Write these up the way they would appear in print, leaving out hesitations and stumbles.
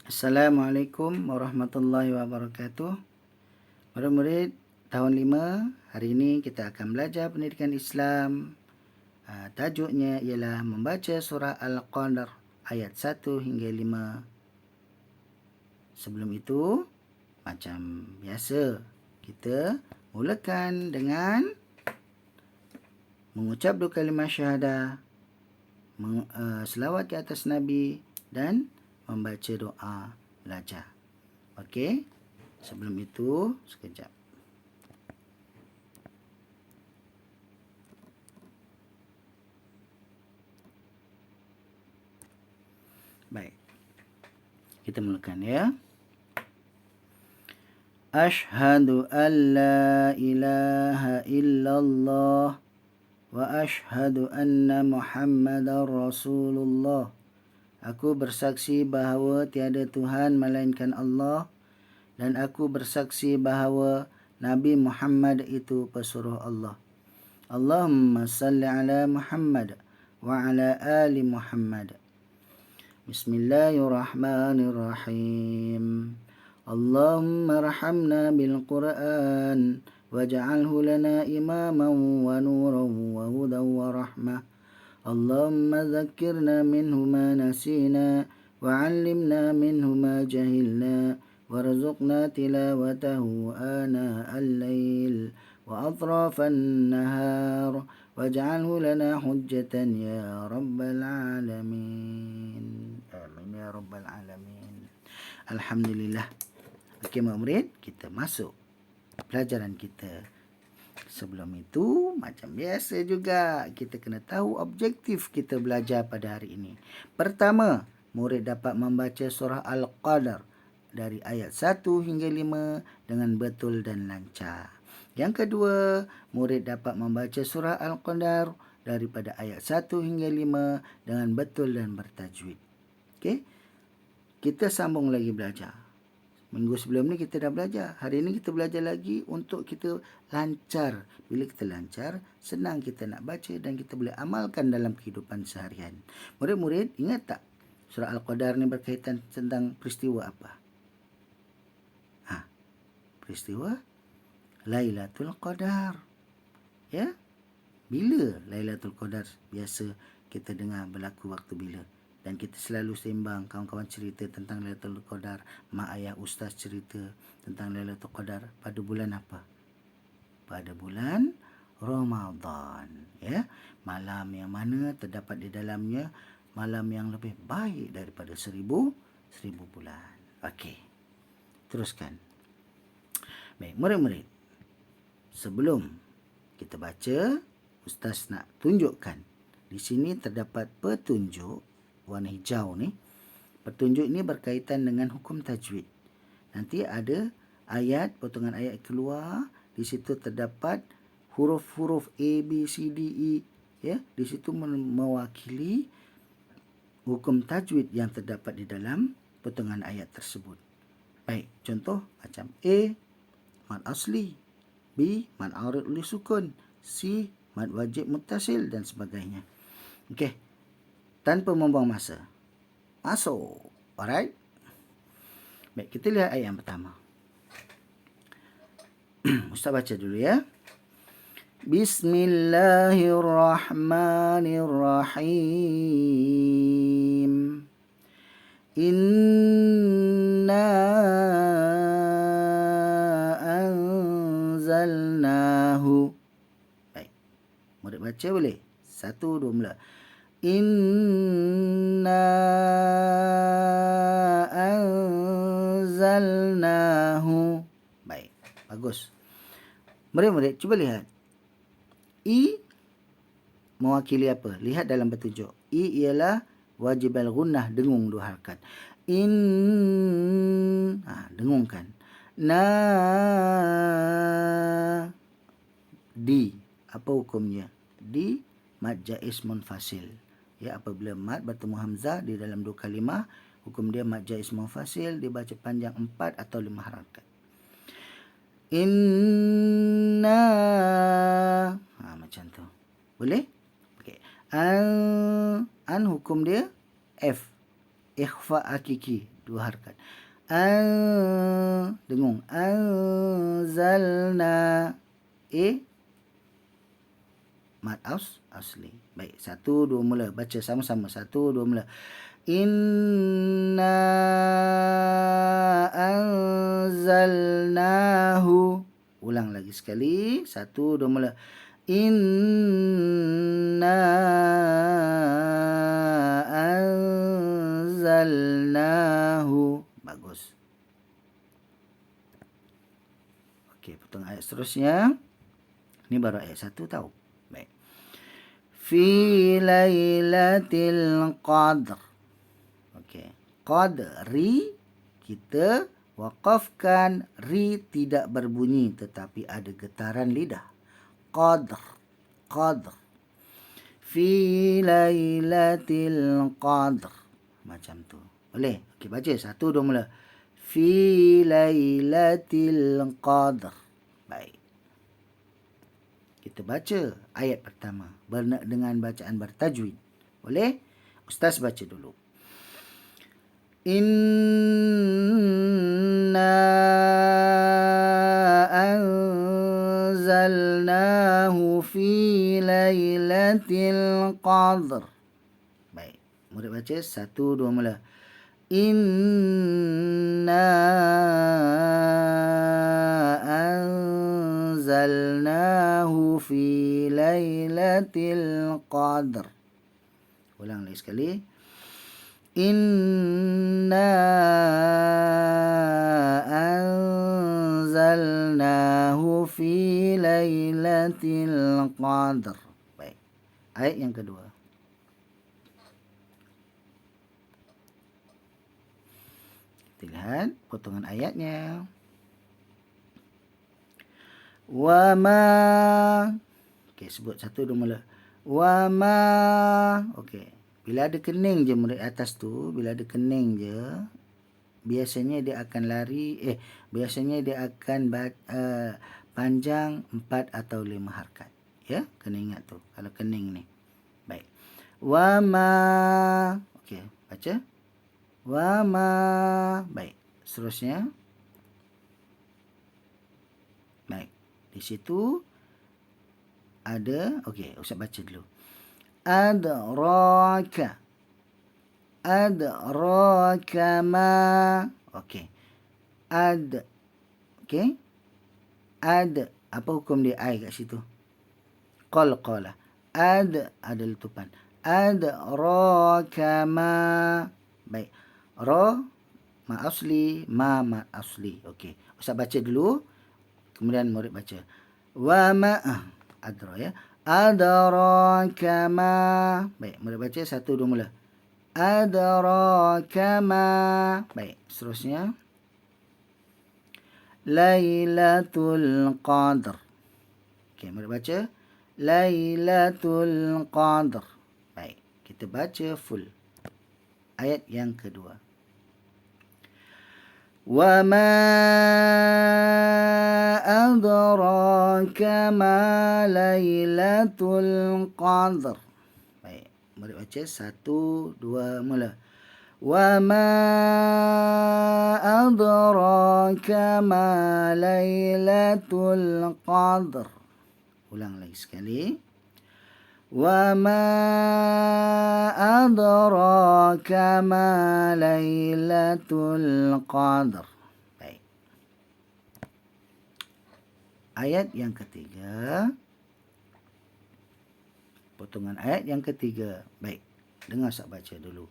Assalamualaikum warahmatullahi wabarakatuh. Murid-murid tahun 5, hari ini kita akan belajar pendidikan Islam. Tajuknya ialah membaca surah Al-Qadr ayat 1 hingga 5. Sebelum itu, macam biasa, kita mulakan dengan mengucap dua kalimah syahadah, selawat ke atas Nabi dan membaca doa belajar. Okey? Sebelum itu, sekejap. Baik. Kita mulakan ya. Ashhadu an la ilaha illallah wa ashhadu anna Muhammadar Rasulullah. Aku bersaksi bahawa tiada Tuhan melainkan Allah dan aku bersaksi bahawa Nabi Muhammad itu pesuruh Allah. Allahumma salli ala Muhammad wa ala ali Muhammad. Bismillahirrahmanirrahim. Allahumma rahamna bil Qur'an waj'alhu lana imaman wa nuran wa hudan wa rahmah. Allahumma dhakkirna minhu ma nasina wa 'allimna minhu ma jahilna warzuqna tilawatahu ana al-lail wa atrafan nahar waj'alhu lana hujjatan ya rabbal alamin. Amin ya rabbal alamin. Alhamdulillah. Okey murid, kita masuk pelajaran kita. Sebelum itu, macam biasa juga, kita kena tahu objektif kita belajar pada hari ini. Pertama, murid dapat membaca surah Al-Qadr dari ayat 1 hingga 5 dengan betul dan lancar. Yang kedua, murid dapat membaca surah Al-Qadr daripada ayat 1 hingga 5 dengan betul dan bertajwid. Okey? Kita sambung lagi belajar. Minggu sebelum ni kita dah belajar. Hari ini kita belajar lagi untuk kita lancar. Bila kita lancar, senang kita nak baca dan kita boleh amalkan dalam kehidupan seharian. Murid-murid, ingat tak? Surah Al-Qadr ni berkaitan tentang peristiwa apa? Peristiwa Lailatul Qadar. Ya? Bila Lailatul Qadar biasa kita dengar berlaku waktu bila? Dan kita selalu sembang, kawan-kawan cerita tentang Lailatul Qadar. Mak ayah ustaz cerita tentang Lailatul Qadar pada bulan apa? Pada bulan Ramadan. Ya? Malam yang mana terdapat di dalamnya malam yang lebih baik daripada 1000 bulan. Okey. Teruskan. Baik, murid-murid. Sebelum kita baca, ustaz nak tunjukkan. Di sini terdapat petunjuk warna hijau ni. Petunjuk ini berkaitan dengan hukum tajwid. Nanti ada ayat, potongan ayat keluar. Di situ terdapat huruf-huruf A, B, C, D, E. Ya, di situ mewakili hukum tajwid yang terdapat di dalam potongan ayat tersebut. Baik, contoh macam A, mad asli. B, mad arid li sukun. C, mad wajib muttasil dan sebagainya. Okey. Tanpa membuang masa. Masuk. Alright. Baik, kita lihat ayat yang pertama. Ustaz baca dulu ya. Bismillahirrahmanirrahim. Inna anzalnahu. Baik. Murid baca boleh? 1, 2 mula. Inna anzalnahu. Baik, bagus. Murid-murid, cuba lihat. I mewakili apa? Lihat dalam petunjuk. I ialah wajib al-gunnah, dengung 2 harakat. Dengungkan. Na. Di. Apa hukumnya? Di mad jaiz munfasil. Ya, apabila mad bertemu hamzah di dalam 2 kalimah, hukum dia mad jaiz munfasil, dibaca panjang 4 atau 5 harakat. Inna. Macam tu. Boleh? Okey. An hukum dia F. Ikhfa hakiki. 2 harakat. Dengung. Anzalna. Mad asli. Baik. 1, 2 mula. Baca sama-sama. 1, 2 mula. Inna anzalnahu. Ulang lagi sekali. 1, 2 mula. Inna anzalnahu. Bagus. Okey, potong ayat seterusnya. Ini baru ayat 1 tahu. Baik. Fi lailatul qadr. Okey. Qadri kita waqafkan, ri tidak berbunyi tetapi ada getaran lidah. Qadr. Fi lailatul qadr. Macam tu. Boleh? Okey, baca 1, 2 mula. Fi lailatul qadr. Baik. Kita baca ayat pertama dengan bacaan bertajwid. Boleh? Ustaz baca dulu. Inna anzalnahu fi lailatul qadr. Baik. Murid baca 1, 2 mula. Inna anzalnahu fi lailatul qadr. Ulang lagi sekali. Inna anzalnahu fi lailatul qadr. Baik. Ayat yang kedua. Kita lihat potongan ayatnya. Wa ma. Okey, sebut 1, 2 mula. Wa ma. Okey. Bila ada kening je murid atas tu, bila ada kening je, biasanya dia akan biasanya dia akan panjang 4 atau 5 harakat. Ya, kena ingat tu kalau kening ni. Baik. Wa ma. Okey, baca. Wa ma. Baik. Seterusnya. Baik. Di situ ada, okey, Ustaz baca dulu. Adraka. Adraka ma. Okey. Okey. Apa hukum dia ai kat situ? Qalqalah. Ada letupan. Adraka ma. Baik. Ra ma asli, ma asli. Okey. Ustaz baca dulu. Kemudian murid baca. Wa ma. Adra ya. Adraka ma. Baik. Murid baca 1, 2 mula. Adraka ma. Baik. Seterusnya. Lailatul qadr. Okey. Murid baca. Lailatul qadr. Baik. Kita baca full. Ayat yang kedua. Wa ma adraka ma lailatul qadr. Baik, murid baca 1, 2 mula. Wa ma adraka ma lailatul qadr. Ulang lagi sekali. Wa ma adraka ma lailatul qadr. Baik. Ayat yang ketiga. Potongan ayat yang ketiga. Baik. Dengar saya baca dulu.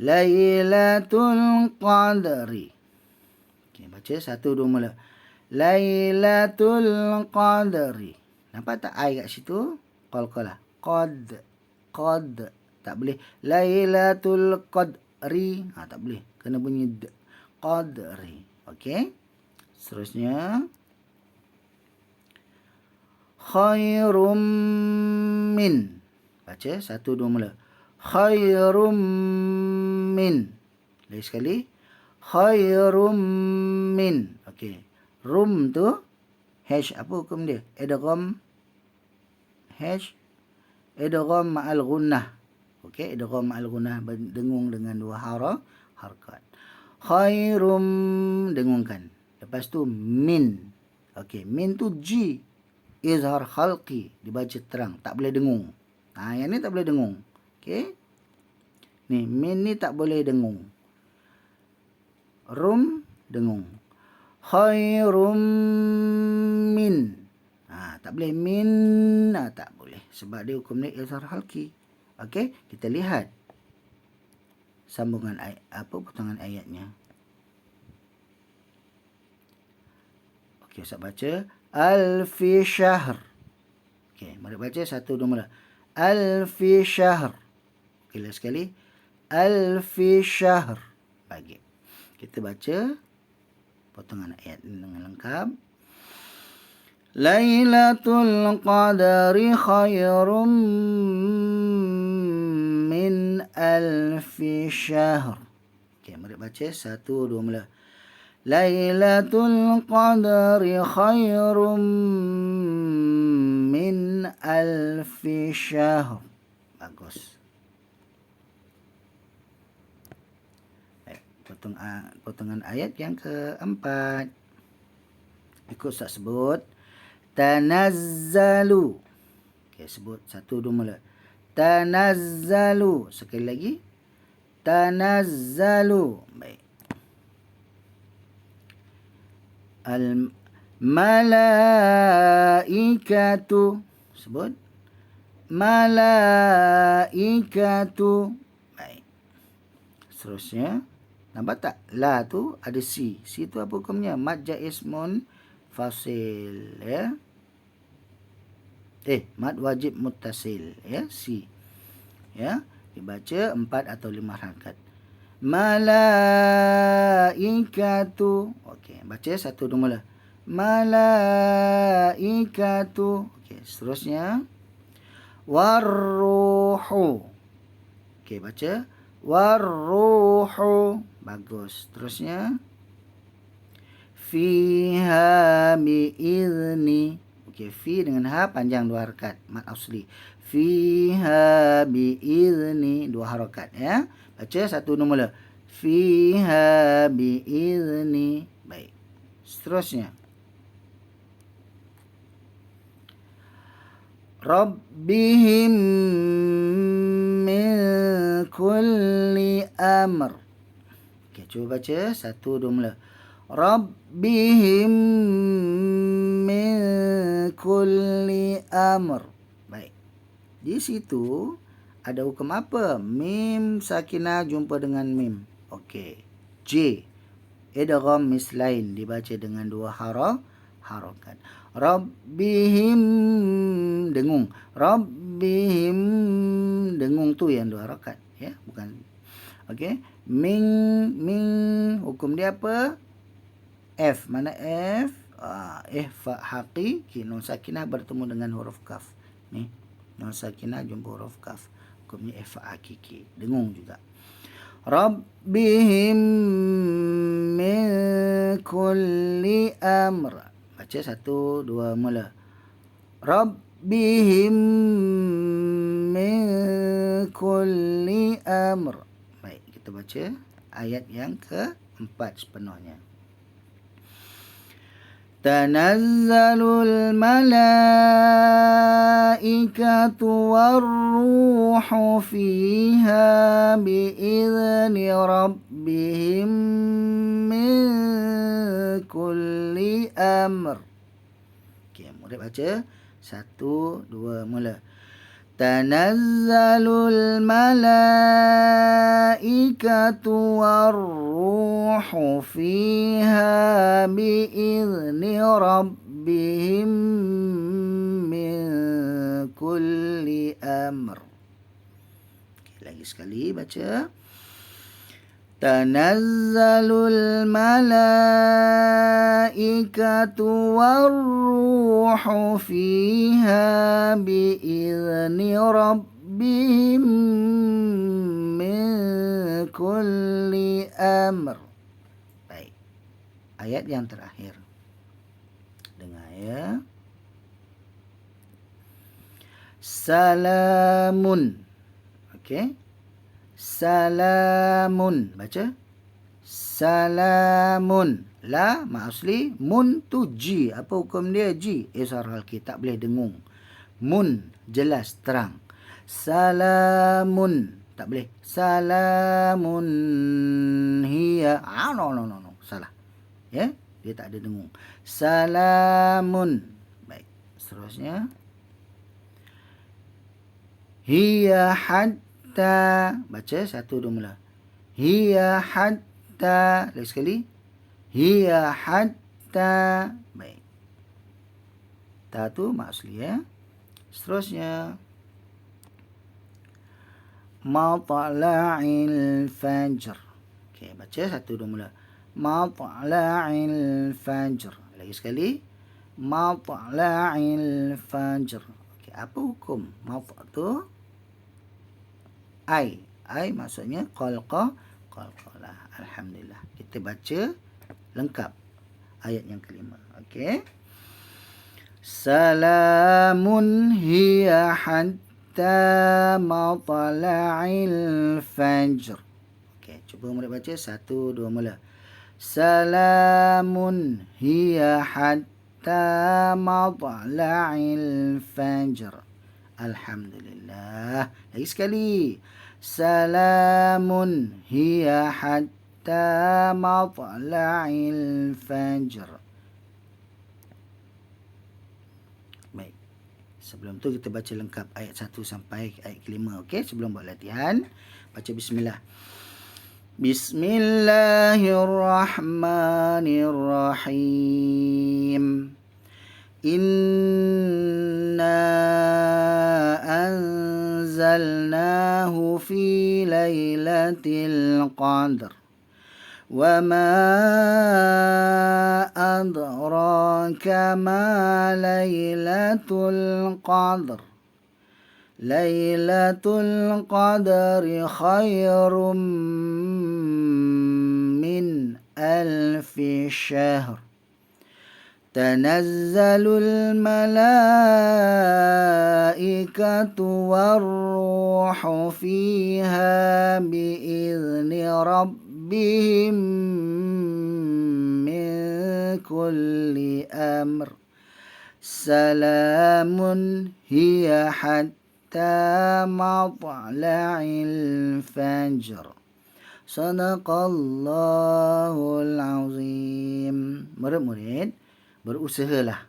Lailatul qadri. Okey, baca 1, 2 mula. Lailatul qadri. Nampak tak ai kat situ? Qalqalah. Qad. Tak boleh. Lailatul qadri. Tak boleh. Kena bunyi d. Qadri. Okey. Seterusnya. Khairum min. Baca 1, 2 mula. Khairum min. Lagi sekali. Khairum min. Okey. Rum tu. Hash. Apa hukum dia? Idgham. Hash. Idgham ma'al gunnah. Okey, idgham ma'al gunnah, dengung dengan dua harakat. Khairum, dengungkan. Lepas tu min. Okey, min tu G. Izhar khalqi, dibaca terang, tak boleh dengung. Yang ni tak boleh dengung. Okey. Ni min ni tak boleh dengung. Rum, dengung. Khairum min. Tak boleh min, tak boleh. Sebab dia hukum dia izhar khalqi. Okey, kita lihat sambungan ayat, potongan ayatnya. Okey, Ustaz baca. Alfi syahr. Okey, mari baca satu dua mula. Alfi syahr. Okey, lagi sekali. Alfi syahr. Bagi. Kita baca potongan ayat dengan lengkap. Lailatul Qadari khairum min alfi syahr. Okey, mari baca satu dua mula. Lailatul Qadari khairum min alfi syahr. Bagus. Potongan ayat yang keempat. Ikut Ustaz sebut. Tanazzalu. Okey, sebut satu dua mula. Tanazzalu. Sekali lagi. Tanazzalu. Baik. Al-malaikatu. Sebut. Malaikatu. Baik. Seterusnya. Nampak tak? La tu ada si. Si tu apa hukumnya? Mad jaiz fasil. Ya. Mad wajib muttasil. Ya. Si. Ya. Dibaca 4 atau 5 harakat. Malaikatu. Okey, baca satu dua mula. Malaikatu. Okey, seterusnya. Warruhu. Okey, baca. Warruhu. Bagus. Terusnya. Fiha bi'izni. Okey, fi dengan ha panjang 2 harakat. Mad asli. Fiha bi'izni. 2 harakat. Ya. Baca satu dua mula. Fiha bi'izni. Baik. Seterusnya. Rabbihim min kulli amr. Okey, cuba baca satu dua mula. Rabbihim min kulli amr. Baik. Di situ ada hukum apa? Mim sakinah jumpa dengan mim. Okey. J. Idgham mislain, dibaca dengan 2 harakat. Rabbihim, dengung. Rabbihim, dengung tu yang 2 harakat. Ya, bukan. Okey. Min, hukum dia apa? F. Mana F? Fa haqiqi. Nun sakinah bertemu dengan huruf kaf. Ni. Nun sakinah jumpa huruf kaf. Hukumnya F haqiqi. Dengung juga. Rabbihim min kulli amr. Baca satu dua mula. Rabbihim min kulli amr. Baik, kita baca ayat yang keempat sepenuhnya. Tanazzalul malaikatu warruhu fiha bi'izni rabbihim min kulli amr. Okey, murid baca. Satu, dua, mula. Tanazzalul malaikatu warruhu fiha bi'izni rabbihim min kulli amr. Okay, lagi sekali baca. Tanazzalul malaikatu warruhu fiha bi'izni rabbihim min kulli amr. Baik. Ayat yang terakhir. Dengar ya. Salamun. Okey. Salamun. Baca. Salamun. La mak asli. Mun tu G. Apa hukum dia? G. Izhar halki. Tak boleh dengung. Mun. Jelas. Terang. Salamun. Tak boleh. Salamun hiya. No. Salah. Ya. Dia tak ada dengung. Salamun. Baik. Seterusnya. Hiya hatta. Baca. 1, 2 mula. Hiya hatta. Lagi sekali. Hiya hatta. Baik. Ta tu mak asli ya. Seterusnya. Matla'il fajr. Okey, baca 1, 2 mula. Matla'il fajr. Lagi sekali. Matla'il fajr. Okey, apa hukum mat' tu? Ai maksudnya qalqalah. Alhamdulillah. Kita baca lengkap ayat yang kelima. Okey. Salamun hiya hatta matla'il fajr. Okey, cuba murid baca 1, 2 mula. Salamun hiya hatta matla'il fajr. Alhamdulillah. Lagi sekali. Salamun hiya hatta matla'il fajr. Baik. Sebelum tu kita baca lengkap ayat 1 sampai ayat kelima. Okey, sebelum buat latihan, baca bismillah. Bismillahirrahmanirrahim. Inna anzalnahu fi lailatul qadr. Wa ma adraka ma lailatul qadr. Lailatul qadri khairum min alfi syahr. تنزل الملائكة والروح فيها بإذن ربهم من كل أمر سلام هي حتى مطلع الفجر صدق الله العظيم. Murid-murid, berusahalah.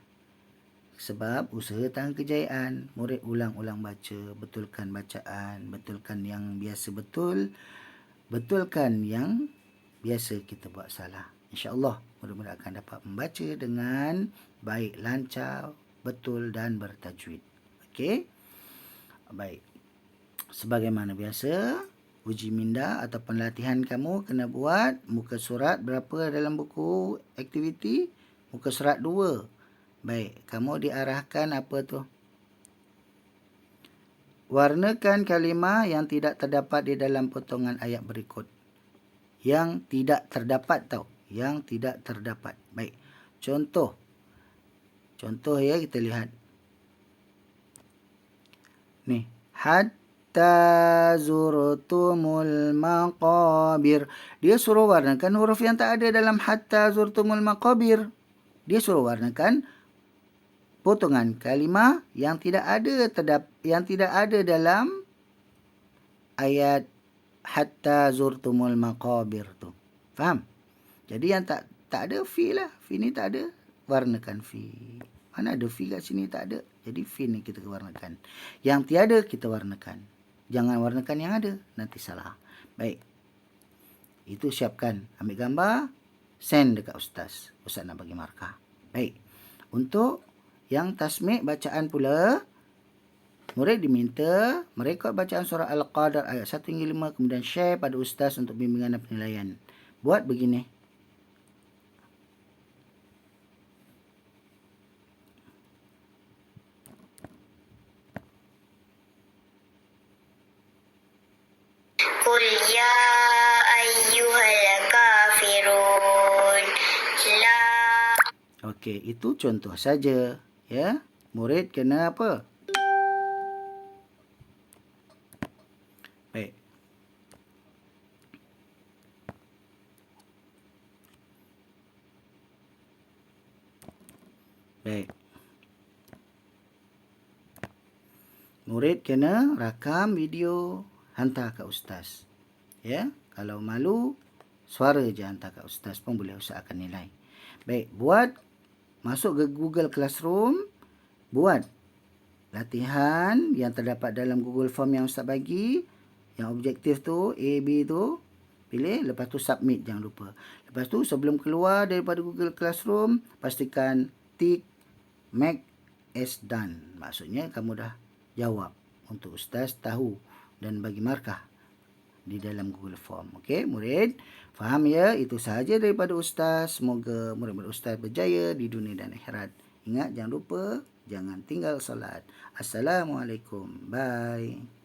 Sebab usaha tangan kejayaan. Murid ulang-ulang baca. Betulkan bacaan. Betulkan yang biasa betul. Betulkan yang biasa kita buat salah. InsyaAllah murid-murid akan dapat membaca dengan baik, lancar, betul dan bertajwid. Okey? Baik. Sebagaimana biasa, uji minda ataupun latihan kamu kena buat muka surat berapa dalam buku aktiviti? Muka surat 2. Baik, kamu diarahkan apa tu? Warnakan kalimah yang tidak terdapat di dalam potongan ayat berikut. Yang tidak terdapat tau. Yang tidak terdapat. Baik. Contoh ya, kita lihat. Ni. Hatta zurtumul maqabir. Dia suruh warnakan huruf yang tak ada dalam hatta zurtumul maqabir. Dia suruh warnakan potongan kalimah yang tidak ada dalam ayat hatta zurtumul maqabir tu. Faham? Jadi yang tak ada fi lah. Fi ni tak ada. Warnakan fi. Mana ada fi kat sini? Tak ada. Jadi fi ni kita warnakan. Yang tiada kita warnakan. Jangan warnakan yang ada. Nanti salah. Baik. Itu siapkan. Ambil gambar. Send dekat ustaz. Ustaz nak bagi markah. Baik. Untuk yang tasmik bacaan pula, murid diminta merekod bacaan surah Al-Qadr ayat 1 hingga 5, kemudian share pada ustaz untuk bimbingan dan penilaian. Buat begini. Qul ya ayyuhal kafirun. La. Okey, itu contoh saja. Ya, murid kena apa? Baik. Murid kena rakam video, hantar ke ustaz. Ya, kalau malu, suara je hantar ke ustaz pun boleh ustaz akan nilai. Baik, buat masuk ke Google Classroom, buat latihan yang terdapat dalam Google Form yang ustaz bagi, yang objektif tu, A, B tu, pilih, lepas tu submit, jangan lupa. Lepas tu sebelum keluar daripada Google Classroom, pastikan tick make as done. Maksudnya kamu dah jawab untuk ustaz tahu dan bagi markah di dalam Google Form. Okey, murid, faham ya? Itu sahaja daripada ustaz. Semoga murid-murid ustaz berjaya di dunia dan akhirat. Ingat, jangan lupa, jangan tinggal solat. Assalamualaikum. Bye.